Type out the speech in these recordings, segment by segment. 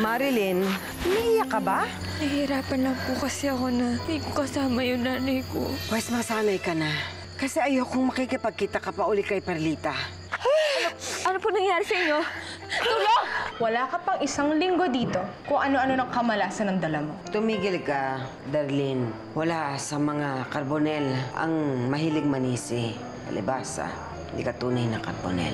Marilyn, umiiyak ka ba? Nahihirapan lang po kasi ako na hindi ko kasama yung nanay ko. Pwes masanay ka na. Kasi ayokong makikipagkita ka pa uli kay Perlita. Ano po nangyari sa inyo? Tulong! Wala ka pang 1 linggo dito kung ano-ano ng kamalasan ng dala mo. Tumigil ka, Darlene. Wala sa mga karbonel ang mahilig manisi. Alibasa, hindi ka tunay na karbonel.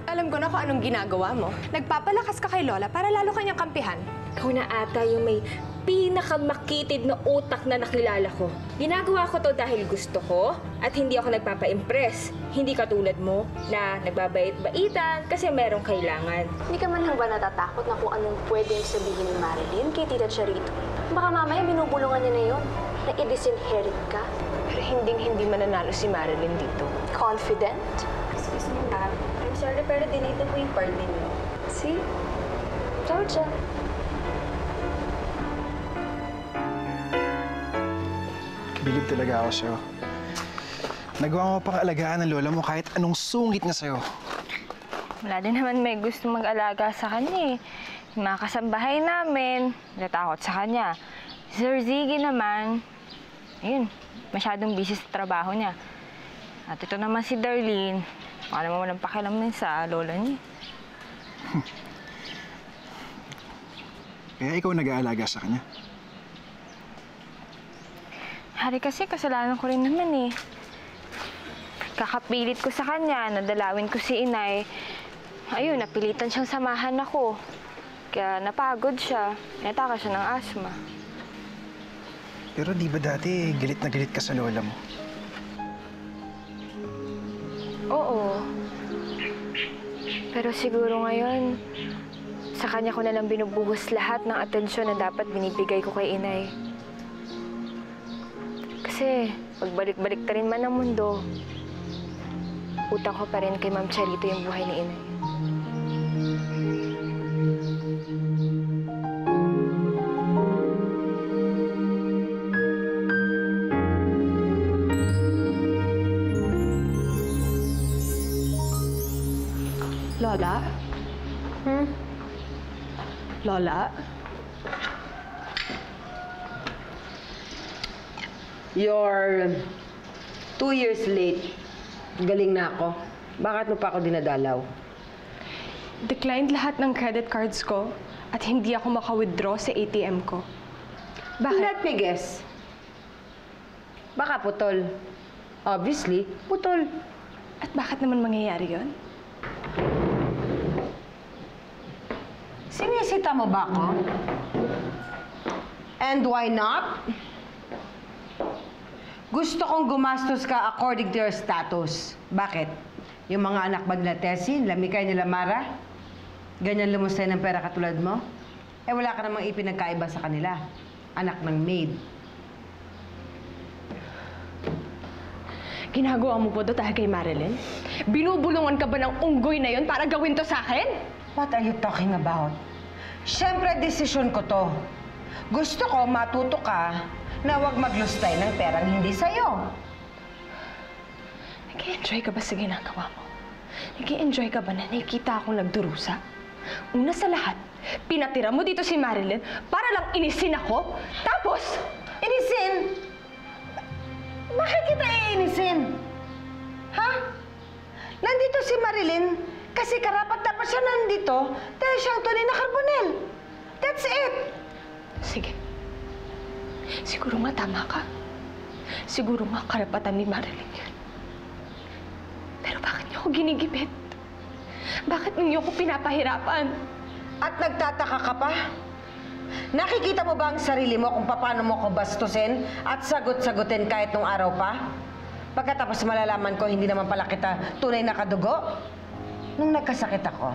Alam ko na kung anong ginagawa mo. Nagpapalakas ka kay Lola para lalo kanyang kampihan. Ikaw na ata yung may pinakamakitid na utak na nakilala ko. Ginagawa ko to dahil gusto ko at hindi ako nagpapa-impress. Hindi katulad mo na nagbabait-baitan kasi merong kailangan. Hindi ka man lang ba natatakot na kung anong pwedeng sabihin ni Marilyn kay Tita Charito? Baka mamaya binubulungan niya na yun, na i-disinherit ka. Pero hindi mananalo si Marilyn dito. Confident? Excuse me, ma'am. I'm sorry pero dinito po yung party niyo. See? Georgia. Bilib talaga ako sa'yo. Nagawa mo pang alagaan ng lola mo kahit anong sungit niya sa'yo. Wala din naman may gusto mag-alaga sa kanya eh. Yung mga kasambahay namin, natakot sa kanya. Sir Ziggy naman, ayun, masyadong busy sa trabaho niya. At ito naman si Darlene, alam mo walang pakialam din sa lola niya. Kaya ikaw nag-aalaga sa kanya. Hari kasi kasalanan ko rin naman eh. Kakapilit ko sa kanya, nadalawin ko si inay. Ayun, napilitan siyang samahan ako. Kaya napagod siya, nataka siya ng asma. Pero di ba dati galit na galit ka sa lola mo? Oo. Pero siguro ngayon, sa kanya ko na lang binubuhos lahat ng atensyon na dapat binibigay ko kay inay. Kasi, pagbalik-balik ta rin man ang mundo, utang ko pa rin kay Ma'am Charito yung buhay ni inay. Lola? Lola? You're 2 years late. Galing na ako. Bakit mo pa ako dinadalaw? Declined lahat ng credit cards ko at hindi ako maka-withdraw sa ATM ko. Bakit? Let me guess. Baka putol. Obviously, putol. At bakit naman mangyayari yon? Sinisita mo ba ako? And why not? Gusto kong gumastos ka according to your status. Bakit? Yung mga anak ba nila Tessie, lamikay nila Mara? Ganyan lumusay ng pera katulad mo? Eh wala ka namang ipinagkaiba sa kanila. Anak ng maid. Ginagawa mo po to dahil kay Marilyn? Binubulungan ka ba ng unggoy na yon para gawin to sa akin? What are you talking about? Siyempre, desisyon ko to. Gusto ko matuto ka na huwag maglustay ng perang hindi sa'yo. Nag-i-enjoy ka ba sa ginagawa mo? Nag-i-enjoy ka ba na nakikita akong nagdurusa? Una sa lahat, pinatira mo dito si Marilyn para lang inisin ako? Tapos, Inisin? Bakit kita iinisin? Ha? Nandito si Marilyn kasi karapat-dapat siya nandito dahil siyang tunay na karbonel. That's it. sige. Siguro nga tama ka. Siguro nga karapatan ni Marilyn yun. Pero bakit niyo ako ginigipit? Bakit niyo ako pinapahirapan? At nagtataka ka pa? Nakikita mo ba ang sarili mo kung paano mo ko bastusin at sagot-sagutin kahit nung araw pa? Pagkatapos malalaman ko, hindi naman pala kita tunay na kadugo? Nung nagkasakit ako,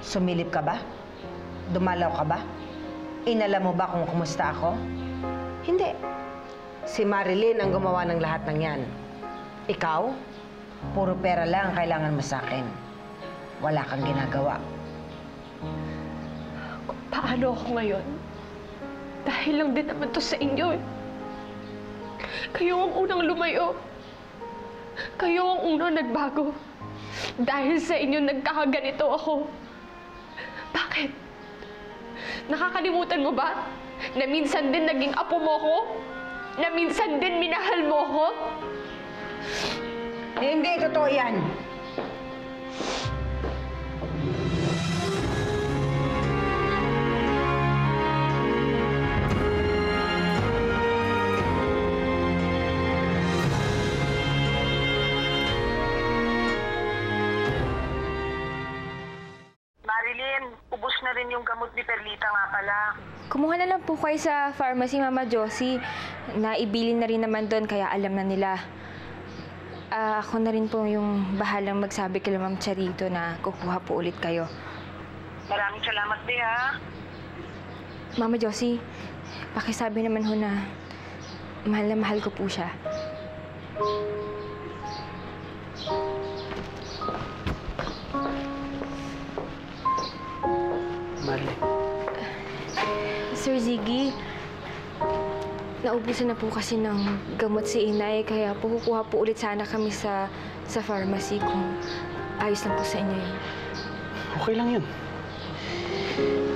sumilip ka ba? Dumalaw ka ba? Inalam mo ba kung kumusta ako? Hindi. Si Marilyn ang gumawa ng lahat ng yan. Ikaw, puro pera lang ang kailangan mo sa akin. Wala kang ginagawa. Kung paano ako ngayon? Dahil lang din naman to sa inyo eh. Kayo ang unang lumayo. Kayo ang unang nagbago. Dahil sa inyo nagkakaganito ako. Bakit? Nakakalimutan mo ba na minsan din naging apo mo ko? Na minsan din minahal mo ko? Hindi totoo yan. Marilyn, ubos na rin yung gamot ni Perlita nga pala. Kumuha na lang po kayo sa pharmacy, Mama Josie. Naibilin na rin naman doon, kaya alam na nila. Ako na rin po yung bahalang magsabi kay Ma'am Charito na kukuha po ulit kayo. Maraming salamat, Be, ha? Mama Josie, pakisabi naman ho na mahal ko po siya. Marilyn. Sir Ziggy, naubusan na po kasi ng gamot si Inay, kaya po kukuha po ulit sana kami sa pharmacy kung ayos lang po sa inyo yun. Okay lang yun.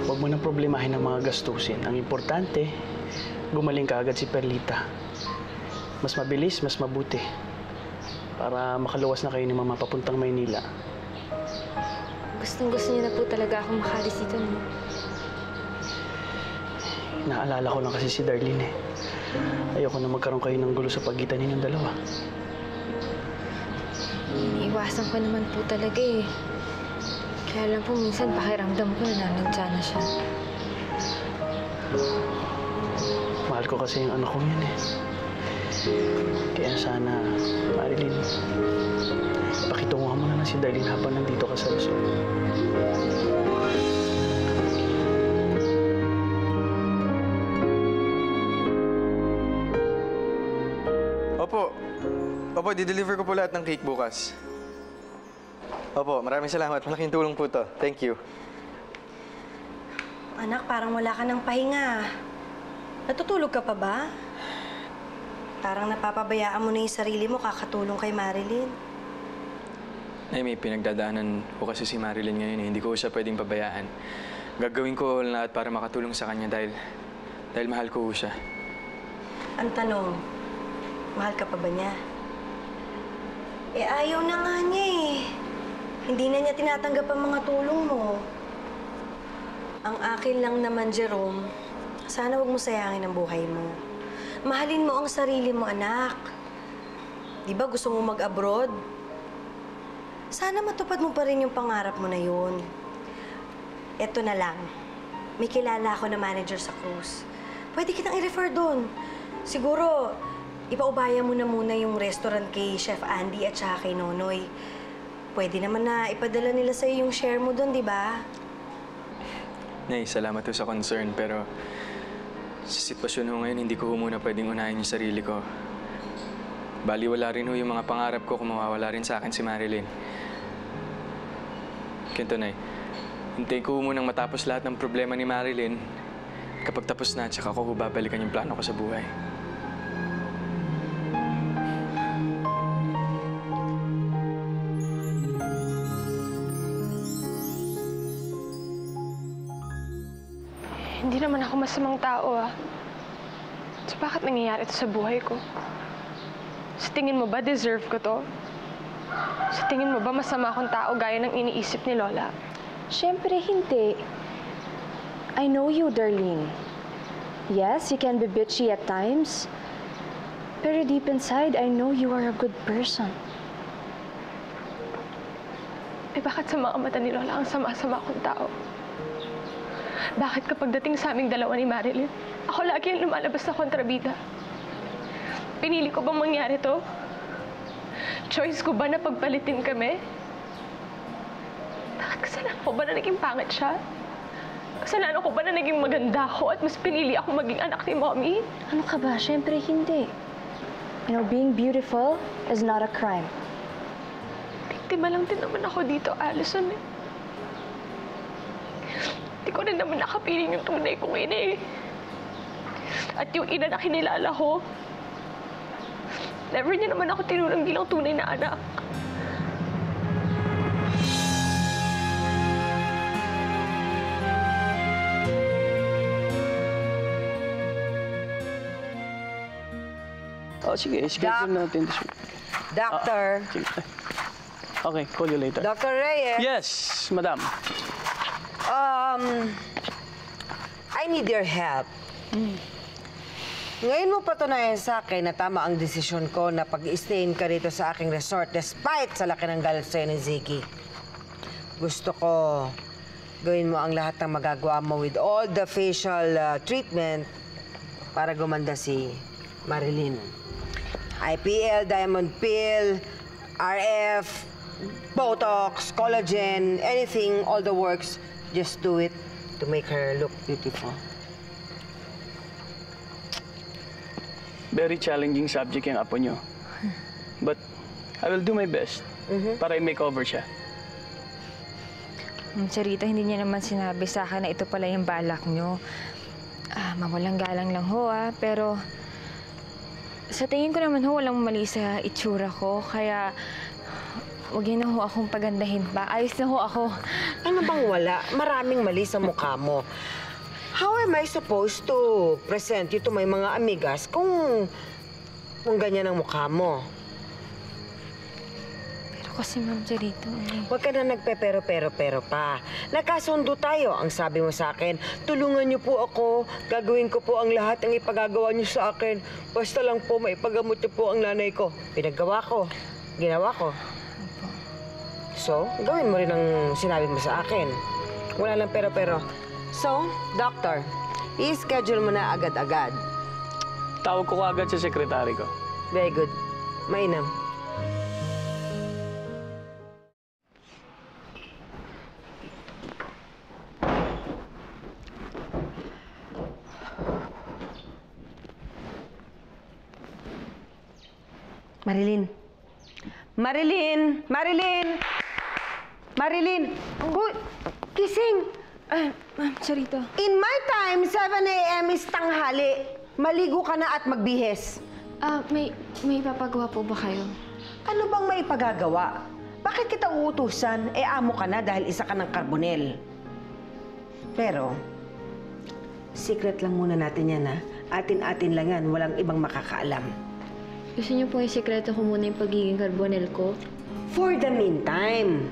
Huwag mo nang problemahin ang mga gastusin. Ang importante, gumaling ka agad si Perlita. Mas mabilis, mas mabuti. Para makaluwas na kayo ni Mama papuntang Maynila. Gustong-gusto niyo na po talaga akong makalis dito, no? Naalala ko lang kasi si Darlene eh. Ayoko na magkaroon kayo ng gulo sa pagitan ninyong dalawa. Iniiwasan ko naman po talaga eh. Kaya lang po minsan pakiramdam ko na nandiyan na siya. Mahal ko kasi yung anak ko yun eh. Kaya sana, Marilyn, pakitunguhan mo na lang si Darlene habang nandito ka sa Luzon. Opo, di-deliver ko po lahat ng cake bukas. Opo, maraming salamat. Malaking tulong po to. Thank you. Anak, parang wala ka ng pahinga. Natutulog ka pa ba? Parang napapabayaan mo na yung sarili mo kakatulong kay Marilyn. Nay, may pinagdadaanan ko kasi si Marilyn ngayon eh. Hindi ko siya pwedeng pabayaan. Gagawin ko lahat para makatulong sa kanya dahil mahal ko siya. Ang tanong, mahal ka pa ba niya? Eh, ayaw na nga niya eh. Hindi na niya tinatanggap ang mga tulong mo. Ang akin lang naman, Jerome, sana huwag mo sayangin ang buhay mo. Mahalin mo ang sarili mo, anak. Di ba gusto mo mag-abroad? Sana matupad mo pa rin yung pangarap mo na yun. Eto na lang. May kilala ako na manager sa cruise. Pwede kitang i-refer doon. Siguro, ipaubaya mo na muna yung restaurant kay Chef Andy at saka kay Nonoy. Pwede naman na ipadala nila sa'yo yung share mo doon, di ba? Nay, salamat po sa concern, pero sa sitwasyon ho ngayon, hindi ko muna pwedeng unahin yung sarili ko. Baliwala rin ho yung mga pangarap ko kung mawawala rin sa akin si Marilyn. Ganito, Nay. Hintayin ko munang matapos lahat ng problema ni Marilyn. Kapag tapos na, tsaka ko babalikan yung plano ko sa buhay. Hindi naman ako masamang tao, ah. So bakit nangyayari ito sa buhay ko? Sa tingin mo ba deserve ko to? Sa tingin mo ba masama akong tao gaya ng iniisip ni Lola? Siyempre, hindi. I know you, Darlene. Yes, you can be bitchy at times. Pero deep inside, I know you are a good person. Eh bakit sa mga mata ni Lola ang sama-sama akong tao? Bakit kapag dating sa aming dalawa ni Marilyn, ako lagi ang lumalabas na kontrabida? Pinili ko bang mangyari to? Choice ko ba na pagpalitin kami? Bakit kasalanan ko ba na naging pangit siya? Kasalanan ko ba na naging maganda ako at mas pinili ako maging anak ni Mommy? Ano ka ba? Siyempre, hindi. You know, being beautiful is not a crime. Biktima lang din naman ako dito, Allison. Hindi ko rin naman nakapiling yung tunay kong ina eh. At yung ina na kinilala ko, never niya naman ako tinulang bilang tunay na anak. Oh, sige. Schedule natin this week. Doctor. Sige. Okay, call you later. Dr. Reyes. Yes, madam. I need your help. Ngayon mo patunayan sa akin na tama ang desisyon ko na pag-i-stayin ka rito sa aking resort despite sa laki ng galit sa'yo ni Ziggy. Gusto ko gawin mo ang lahat ng magagawa mo with all the facial treatment para gumanda si Marilyn. IPL, Diamond Pill, RF, Botox, collagen, anything, all the works, just do it to make her look beautiful. Very challenging subject yung apo nyo. But I will do my best para i-make over siya. Sarita, hindi niya naman sinabi sa akin na ito pala yung balak nyo. Mawalang galang lang ho, pero sa tingin ko naman ho, walang mali sa itsura ko, kaya huwag yun na ho akong pagandahin pa. Ayos na ho ako. Ano bang wala? Maraming mali sa mukha mo. How am I supposed to present you to my mga amigas kung ganyan ang mukha mo? Pero kasi, Ma'am Charito, Huwag ka na nagpe-pero pa. Nagkasundo tayo. Ang sabi mo sa akin, tulungan niyo po ako. Gagawin ko po ang lahat ng ipagagawa niyo sa akin. Basta lang po, maipagamot niyo po ang nanay ko. Pinaggawa ko. Ginawa ko. So, gawin mo rin ang sinabi mo sa akin. Wala lang pero. So, doctor, i-schedule mo na agad-agad. Tawag ko agad sa sekretary ko. Very good. Mainam. Marilyn! Marilyn! Marilyn! Marilyn! Uy! Gising! Ma'am Charito. In my time, 7 a.m. is tanghali. Maligo ka na at magbihes. May papagawa po ba kayo? Ano bang may pagagawa? Bakit kita uutusan? Amo ka na dahil isa ka ng karbonel. Pero, secret lang muna natin yan, ha? Atin-atin lang yan. Walang ibang makakaalam. Gusto niyo po yung sikreto ko muna yung pagiging karbonel ko? For the meantime,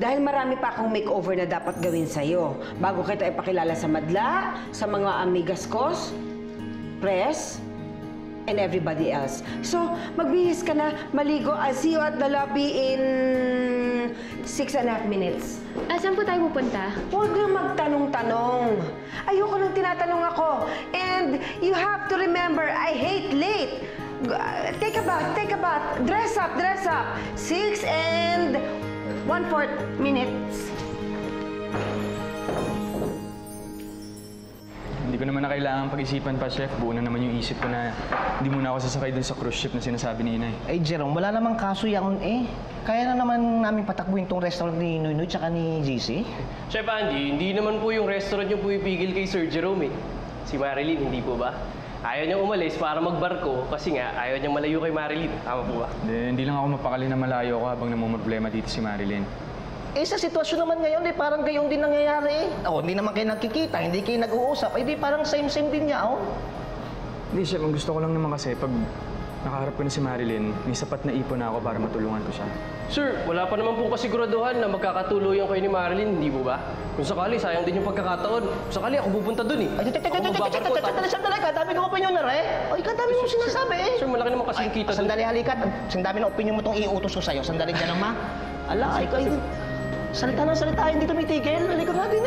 dahil marami pa akong makeover na dapat gawin sa'yo bago kita ipakilala sa madla, sa mga amigas ko, press, and everybody else. So, magbihis ka na, maligo. I'll see you at the lobby in 6.5 minutes. Saan po tayo pupunta? Huwag na magtanong-tanong. Ayoko nang tinatanong ako. And you have to remember, I hate late. Take a bath, dress up. 6 and 1/4 minutes. Hindi ko naman na kailangan pag-isipan pa, Chef. Buo na naman yung isip ko na hindi muna ako sasakay dun sa cruise ship na sinasabi ni Inay. Ay, Jerome, wala namang kaso yan Kaya na naman namin patakbuhin tong restaurant ni Noynoy tsaka ni JC. Chef Andy, hindi naman po yung restaurant yung pumipigil kay Sir Jerome Si Marilyn, hindi po ba? Ayaw niyang umalis para magbarko kasi nga ayaw niyang malayo kay Marilyn. Tama po ba? Hindi lang ako mapakali na malayo ko habang namumroblema dito si Marilyn. Sa sitwasyon naman ngayon, parang gayong din nangyayari hindi naman kayo nagkikita, hindi kayo nag-uusap, parang same-same din niya, Hindi, Chef. Ang gusto ko lang naman kasi pag nakaharap ko na si Marilyn, may sapat na ipon na ako para matulungan ko siya. Sir, wala pa naman po kasiguraduhan na magkakatuluyan kayo ni Marilyn, hindi po ba? Kung sakali, sayang din yung pagkakataon. Kung sakali, ako pupunta dun Sandali ka, dami kong opinyon na dami mong sinasabi Sir, malaki naman kasi yung kita dun. Sandali, halika. Sandami na opinyon mo itong iutos ko sa'yo. Sandali ka lang, ma. Ala, ikaw salita ng salita, hindi tumitigil. Halika natin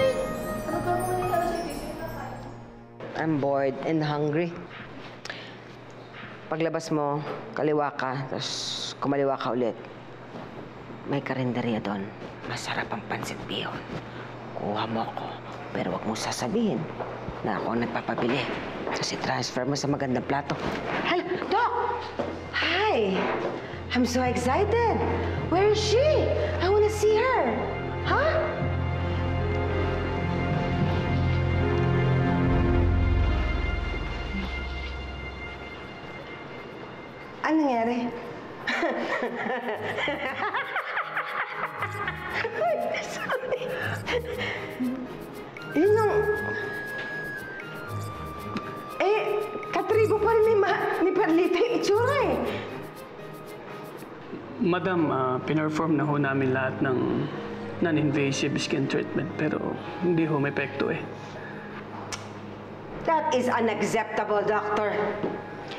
Ano ba mo nangyayari sa isip? I'm bored and hungry. Paglabas mo, kaliwa ka, tapos kumaliwa ka ulit. May karinderya doon. Masarap ang pansit bihon. Kuha mo ako, pero wag mo sasabihin na ako ang nagpapabili. Kasi transfer mo sa magandang plato. Hello, Doc! Hi! I'm so excited! Where is she? I wanna see her! Huh? Ano nangyari? Sorry. Yun yung... katribo pa rin ni Perlita yung itsura Madam, pinerform na ho namin lahat ng non-invasive skin treatment pero hindi ho may epekto eh. That is unacceptable, Doctor.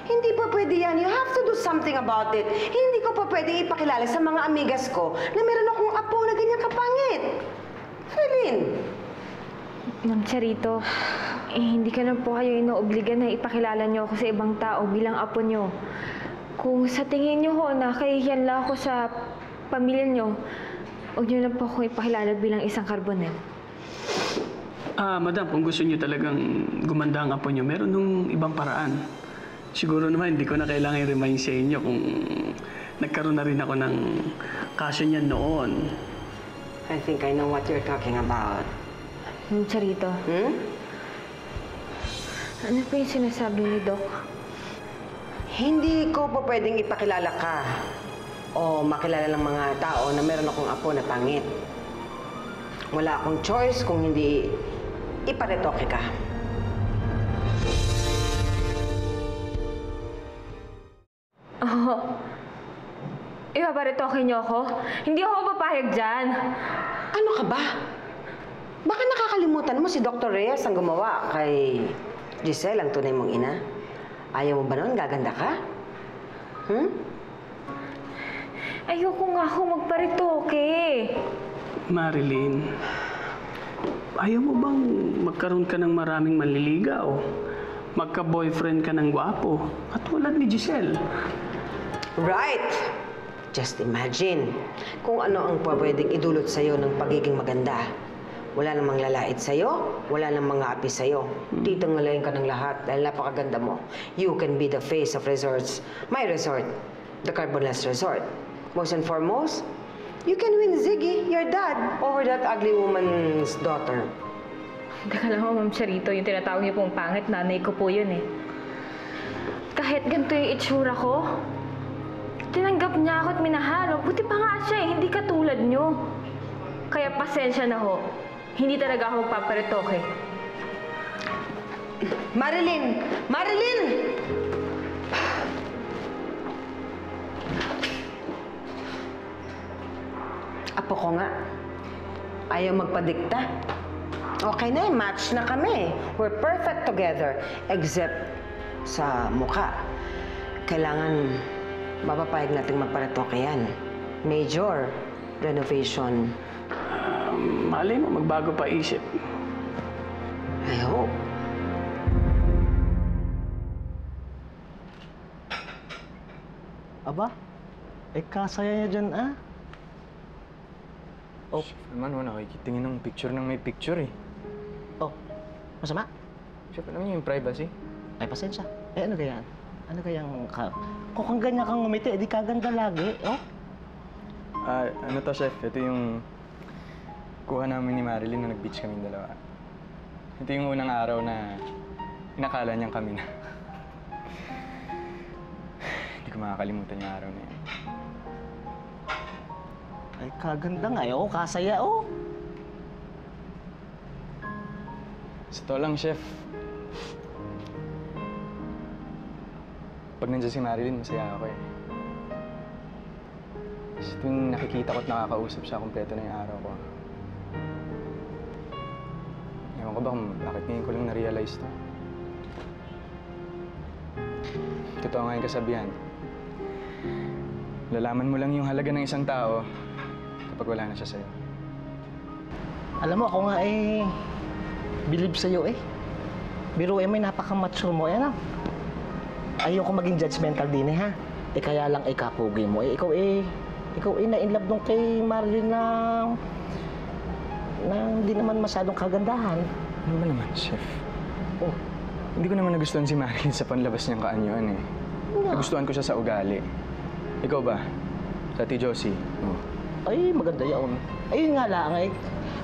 Hindi pa pwede yan. You have to do something about it. Hindi ko pa pwede ipakilala sa mga amigas ko na meron akong apo na ganyan kapangit. Marilyn! Ma'am Charito, hindi ka na po kayo inoobliga na ipakilala niyo ako sa ibang tao bilang apo niyo. Kung sa tingin niyo ho na kahihiyan lang ako sa pamilya niyo, huwag niyo lang po ako ipakilala bilang isang karbonel. Madam, kung gusto niyo talagang gumanda ang apo niyo, meron nung ibang paraan. Siguro naman hindi ko na kailangan i-remind sa inyo kung nagkaroon na rin ako ng kaso niyan noon. I think I know what you're talking about. Ma'am Charito, ano po yung sinasabi ni Doc? Hindi ko pa pwedeng ipakilala ka o makilala ng mga tao na meron akong apo na pangit. Wala akong choice kung hindi iparetoke ka. Ipaparetoke niyo ako? Hindi ako papayag dyan. Ano ka ba? Baka nakakalimutan mo si Dr. Reyes ang gumawa kay Giselle, ang tunay mong ina. Ayaw mo ba noon? Gaganda ka? Ayoko nga ako magparetoke. Marilyn, ayaw mo bang magkaroon ka ng maraming manliligaw? Magka-boyfriend ka ng gwapo at tulad ni Giselle? Right! Just imagine kung ano ang pwedeng idulot sa'yo ng pagiging maganda. Wala namang lalait sa'yo, wala namang mga api sa'yo. Titangalayin ka ng lahat dahil napakaganda mo. You can be the face of resorts. My resort, the Carbonel's Resort. Most and foremost, you can win Ziggy, your dad, over that ugly woman's daughter. Teka lang ho, Ma'am Charito, yung tinatawag niyo pong pangit, nanay ko po yun eh. Kahit ganito yung itsura ko, tinanggap niya ako at minahal. Buti pa nga siya eh, hindi katulad niyo. Kaya pasensya na ho. Hindi talaga ako magpaparetoke. Marilyn! Marilyn! Apo ko nga. Ayaw magpadikta. Okay na eh, match na kami. We're perfect together. Except sa mukha. Kailangan mapapayag natin magparetoke yan. Major renovation. Malay mo, magbago pa isip. I hope. Aba, kasaya niya dyan, Oh. Chef naman, nakikitingin ng picture ng may picture eh. Oh, masama? Chef, alam niyo yung privacy? Ay, pasensya. Ano kaya? Ano kayang kung kang ganyan kang ngumiti, edi kaganda lagi, oh? Ano to, Chef? Ito yung kuha namin ni Marilyn nung nag-beach kaming dalawa. Ito yung unang araw na inakala niyang kami na. Hindi ko makakalimutan yung araw na yun. Ay, kaganda nga, oh. Kasaya, oh. Sa to lang, Chef. Pag nandiyan si Marilyn, masaya ako eh. Kasi tuwing nakikita ko at nakakausap siya, kompleto na yung araw ko. Ewan ko ba kung bakit ngayon ko lang na-realize to. Totoo nga yung kasabihan. Lalaman mo lang yung halaga ng isang tao kapag wala na siya sa'yo. Alam mo, ako nga believe sa'yo eh. Biro may napaka-mature mo, Ayoko maging judgmental din ha. Kaya lang kapugi mo. Ikaw na-inlove nung kay Marilyn na hindi naman masyadong kagandahan. Ano ba naman, Chef? Oh, hindi ko naman nagustuhan si Marilyn sa panlabas niyang kaanyuan eh. Nagustuhan ko siya sa ugali. Ikaw ba? Sa Ate Josie? Oh. Ay, maganda yun. Ayun nga lang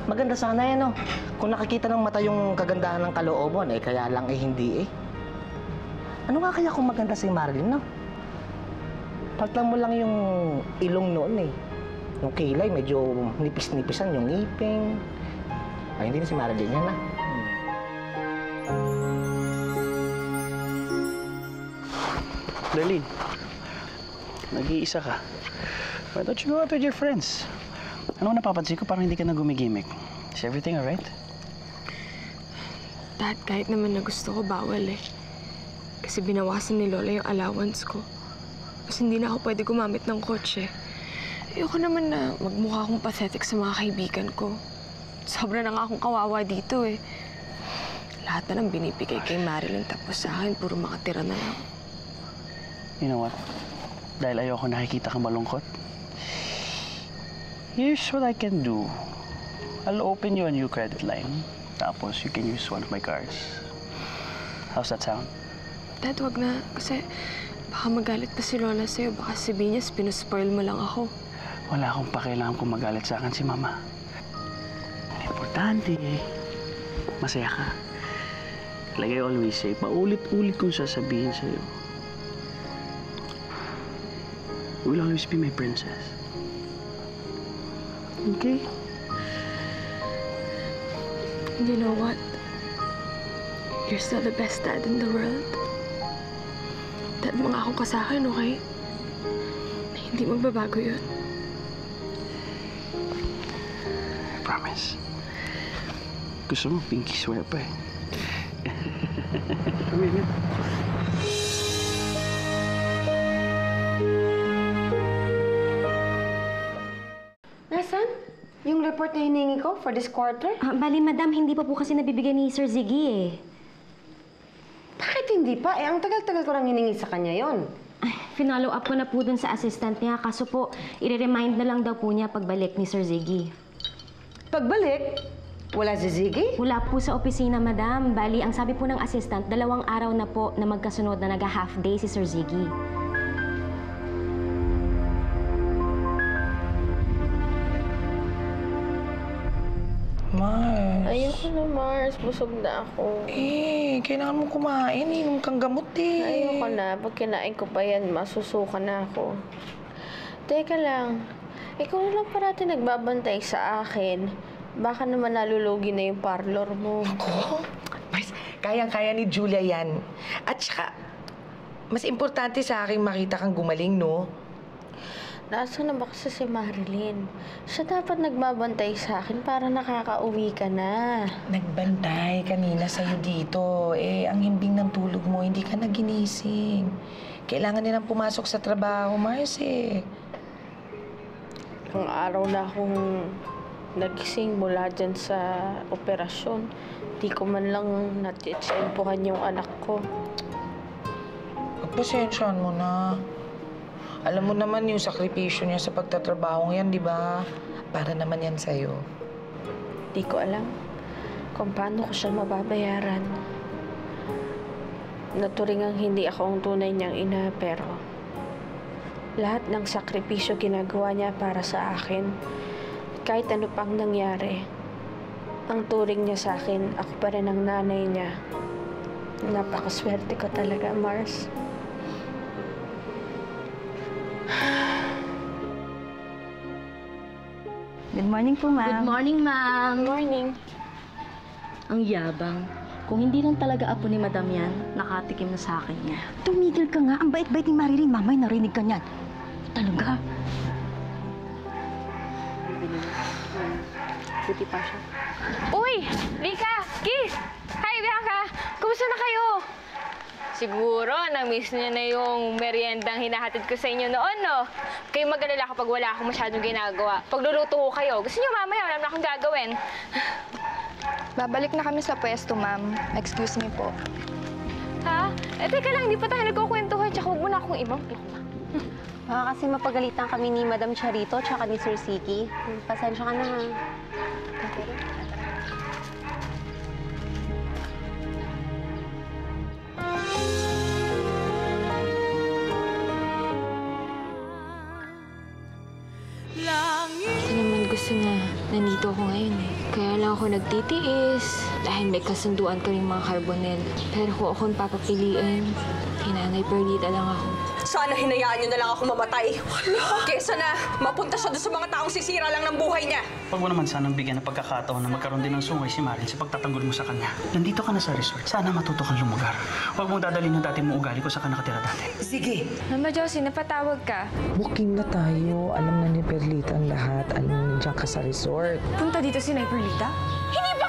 maganda sana yan, Kung nakikita ng mata yung kagandahan ng kalooban, kaya lang hindi Ano nga kaya kung maganda si Marilyn, Paglang mo lang yung ilong noon Yung kilay, medyo nipis-nipisan yung ngiping. Ay, hindi na si Marilyn yan, Darlene, Nag-iisa ka. Why don't you go out with your friends? Ano napapansin ko, parang hindi ka na gumigimik. Is everything alright? Dad, kahit naman na gusto ko, bawal eh. Kasi binawasan ni Lola yung allowance ko. Kasi hindi na ako pwede gumamit ng kotse. Ayoko naman na magmukha akong pathetic sa mga kaibigan ko. Sobra na nga akong kawawa dito eh. Lahat na lang binibigay kay Marilyn tapos sa akin, puro makatira na lang. You know what? Dahil ayoko nakikita kang malungkot, here's what I can do. I'll open you a new credit line. Tapos you can use one of my cards. How's that sound? Dad, wag na. Kasi baka magalit pa si Lola sa'yo. Baka sabihin niya, pinuspoil mo lang ako. Wala akong pakialam kung magalit sa akin si Mama. Ang importante, masaya ka. Like I always say, paulit-ulit kong sasabihin sa'yo. You will always be my princess. Okay? You know what? You're still the best dad in the world. Dad, mangako ka sa akin, okay? Na hindi magbabago yun. I promise. Gusto mo, pinky swear pa eh. Come here. Nasaan? Yung report na hiningi ko for this quarter? Bali, madam, hindi pa po kasi nabibigay ni Sir Ziggy eh. Bakit hindi pa? Ang tagal-tagal ko lang hiningi sa kanya yon. Ay, finollow up ko na po dun sa assistant niya. Kaso po, i-remind na lang daw po niya pagbalik ni Sir Ziggy. Pagbalik? Wala si Ziggy? Wala po sa opisina, madam. Bali, ang sabi po ng assistant, 2 araw na po na magkasunod na nag-half day si Sir Ziggy. Mars. Ayoko na, Mars. Busog na ako. Kailangan mo kumain. Inom kang gamot eh. Ayoko na. Pag kinain ko pa yan, masusuka na ako. Teka lang. Ikaw na lang parati nagbabantay sa akin. Baka naman nalulugi na yung parlor mo. Ako? Mars, kayang-kaya ni Julia yan. At saka, mas importante sa akin makita kang gumaling, no? Nasaan na ba kasi si Marilyn? Siya dapat nagbabantay sa akin para nakakauwi ka na. Nagbantay kanina sa'yo dito. Ang himbing ng tulog mo, hindi ka na ginising. Kailangan nilang pumasok sa trabaho, Mars eh. Ang araw na akong nagising mula dyan sa operasyon, di ko man lang natitsempohan yung anak ko. Pagpasensyahan mo na. Alam mo naman yung sakripisyo niya sa pagtatrabaho yan, di ba? Para naman yan sa'yo. Di ko alam kung paano ko siya mababayaran. Naturingang hindi ako ang tunay niyang ina, pero lahat ng sakripisyo ginagawa niya para sa akin. Kahit ano pang nangyari, ang turing niya sa akin, ako pa rin ang nanay niya. Napakaswerte ko talaga, Mars. Good morning po, ma'am. Good morning, ma'am. Good morning. Ang yabang. Kung hindi lang talaga apo ni Madam yan, nakatikim na sa akin niya. Tumigil ka nga. Ang bait-bait ni Marilyn. Mamay, narinig ka niyan. Talaga? Puti pa siya. Uy! Rika! Kiss! Hi, Bianca! Kumusta na kayo? Siguro, na-miss niyo na yung meriendang hinahatid ko sa inyo noon, no? Kayo mag-alala kapag wala akong masyadong ginagawa. Pagluluto ko kayo, gusto niyo mamaya, wala na akong gagawin. Babalik na kami sa pwesto, ma'am. Excuse me po. Ha? Teka lang, hindi pa tayo nagkukwentuhan, tsaka huwag mo na akong ibang plok na. Baka kasi mapagalitan kami ni Madam Charito tsaka ni Sir Siki. Pasensya ka na, ha? Ito naman gusto na nandito ako ngayon eh. Kaya lang ako nagtitiis. dahil may kasunduan kaming mga Carbonell. Pero kung akong papapiliin, kay Nanay Perlita lang ako. Sana hinayaan niyo na lang ako mamatay. Kesa na mapunta siya doon sa mga taong sisira lang ng buhay niya. Huwag mo naman sanang bigyan ng pagkakataon na magkaroon din ng sungay si Marilyn sa pagtatanggol mo sa kanya. Nandito ka na sa resort. Sana matuto kang lumugar. Huwag mong dadalhin yung dati mong ugali kung saan ka nakatira dati. Sige. Mama Josie, napatawag ka. Booking na tayo. Alam na ni Perlita ang lahat. Alam na nandiyan ka sa resort. Punta dito si Nay Perlita? Hindi ba